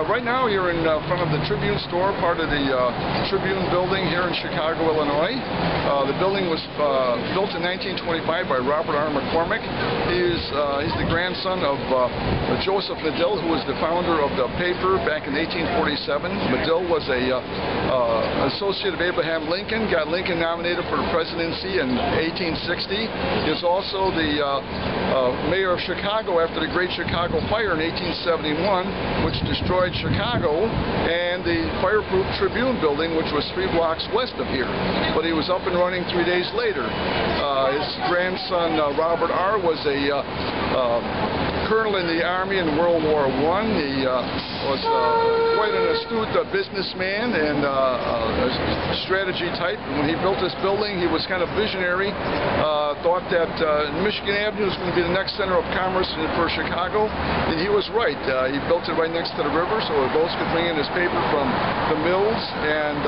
Right now you're in front of the Tribune store, part of the Tribune building here in Chicago, Illinois. The building was built in 1925 by Robert R. McCormick. He's the grandson of Joseph Medill, who was the founder of the paper back in 1847. Medill was a associate of Abraham Lincoln, got Lincoln nominated for the presidency in 1860. He was also the mayor of Chicago after the Great Chicago Fire in 1871, which destroyed Chicago and the fireproof Tribune building, which was 3 blocks west of here. But he was up and running 3 days later. His grandson, Robert R., was a colonel in the Army in World War I. He was quite an astute businessman and a strategy type. When he built this building, he was kind of visionary, thought that Michigan Avenue was going to be the next center of commerce for Chicago, and he was right. He built it right next to the river, so the boats could bring in his paper from the mills, and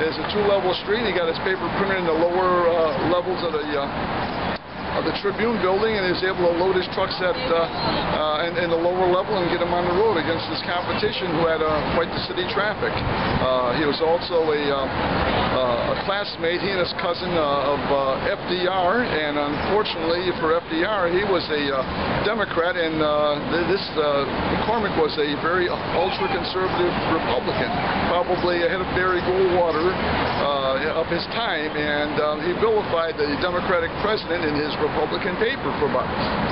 there's a 2-level street. He got his paper printed in the lower levels of the Tribune building, and he was able to load his trucks at in the lower level and get them on the road against his competition, who had quite the city traffic. He was also a classmate, he and his cousin, of FDR, and unfortunately for FDR, he was a Democrat, and McCormick was a very ultra-conservative Republican, probably ahead of Barry Goldwater of his time, and he vilified the Democratic president in his Republican paper for about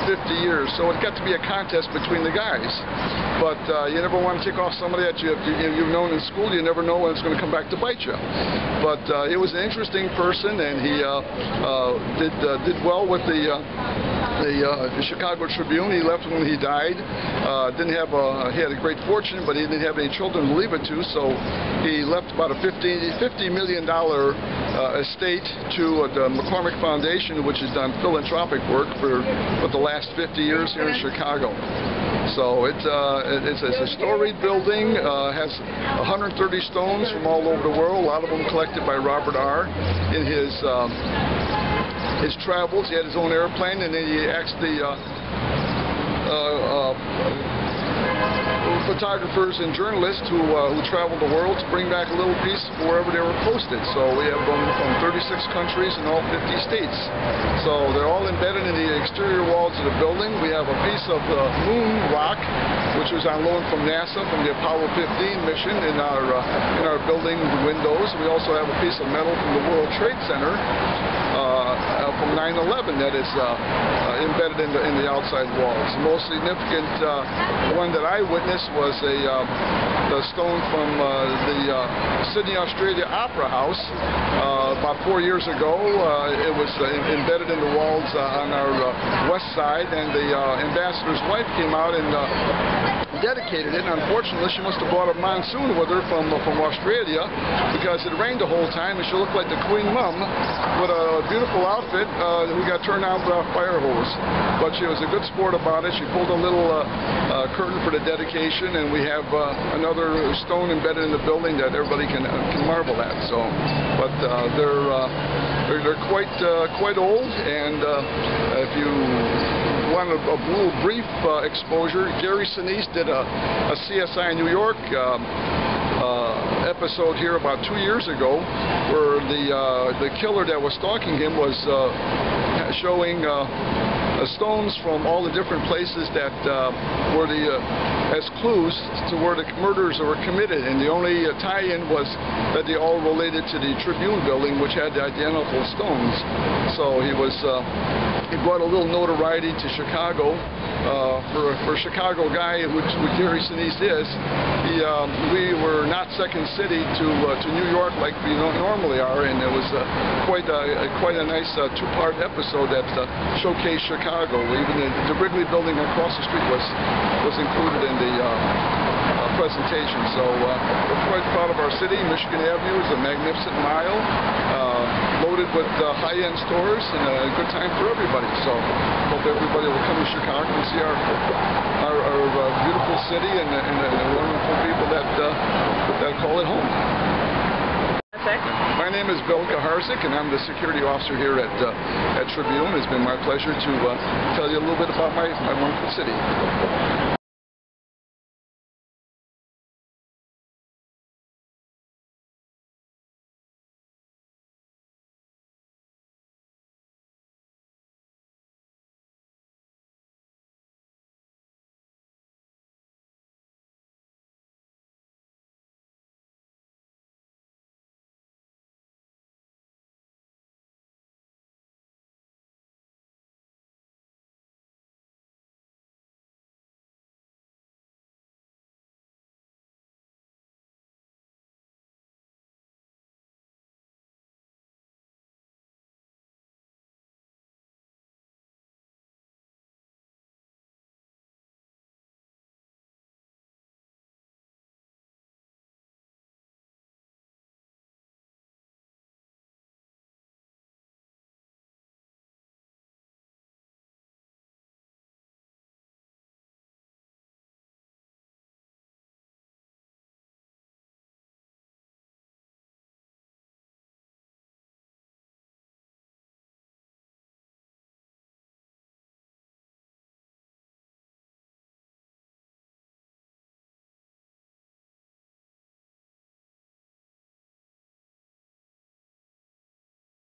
50 years. So it got to be a contest between the guys. But you never want to take off somebody that you've known in school. You never know when it's going to come back to bite you. But he was an interesting person, and he did well with the Chicago Tribune. He left when he died. He had a great fortune, but he didn't have any children to leave it to, so he left about a $50 million estate to the McCormick Foundation, which has done philanthropic work for the last 50 years here in Chicago. So it's a storied building, has 130 stones from all over the world, a lot of them collected by Robert R. in his travels. He had his own airplane, and then he asked the photographers and journalists who traveled the world to bring back a little piece wherever they were posted. So we have them from 36 countries in all 50 states. So they're all embedded in the exterior walls of the building. We have a piece of the moon rock, which was on loan from NASA from the Apollo 15 mission in our building windows. We also have a piece of metal from the World Trade Center from 9/11 that is embedded in the outside walls. The most significant one that I witnessed was the stone from the Sydney, Australia Opera House about 4 years ago. It was embedded in the walls on our west side, and the ambassador's wife came out and dedicated it, and unfortunately she must have brought a monsoon with her from Australia, because it rained the whole time and she looked like the Queen Mum with a beautiful outfit who got turned on with a fire hose. But she was a good sport about it. She pulled a little curtain for the dedication, and we have another stone embedded in the building that everybody can marvel at. So, but they're quite old, and if you want a little brief exposure, Gary Sinise did a CSI New York episode here about 2 years ago, where the killer that was stalking him was showing stones from all the different places that were as clues to where the murders were committed, and the only tie-in was that they all related to the Tribune building, which had the identical stones. So he brought a little notoriety to Chicago. For a Chicago guy, which Gary Sinise is, we were not second city to New York like we normally are, and it was quite a nice 2-part episode that showcased Chicago. Even the Wrigley building across the street was included in the presentation. So we're quite proud of our city. Michigan Avenue is a magnificent mile, loaded with high-end stores, and a good time for everybody. So hope everybody will come to Chicago and see our beautiful city and the wonderful people that call it home. My name is Bill Kucharzyk, and I'm the security officer here at Tribune. It's been my pleasure to tell you a little bit about my wonderful city.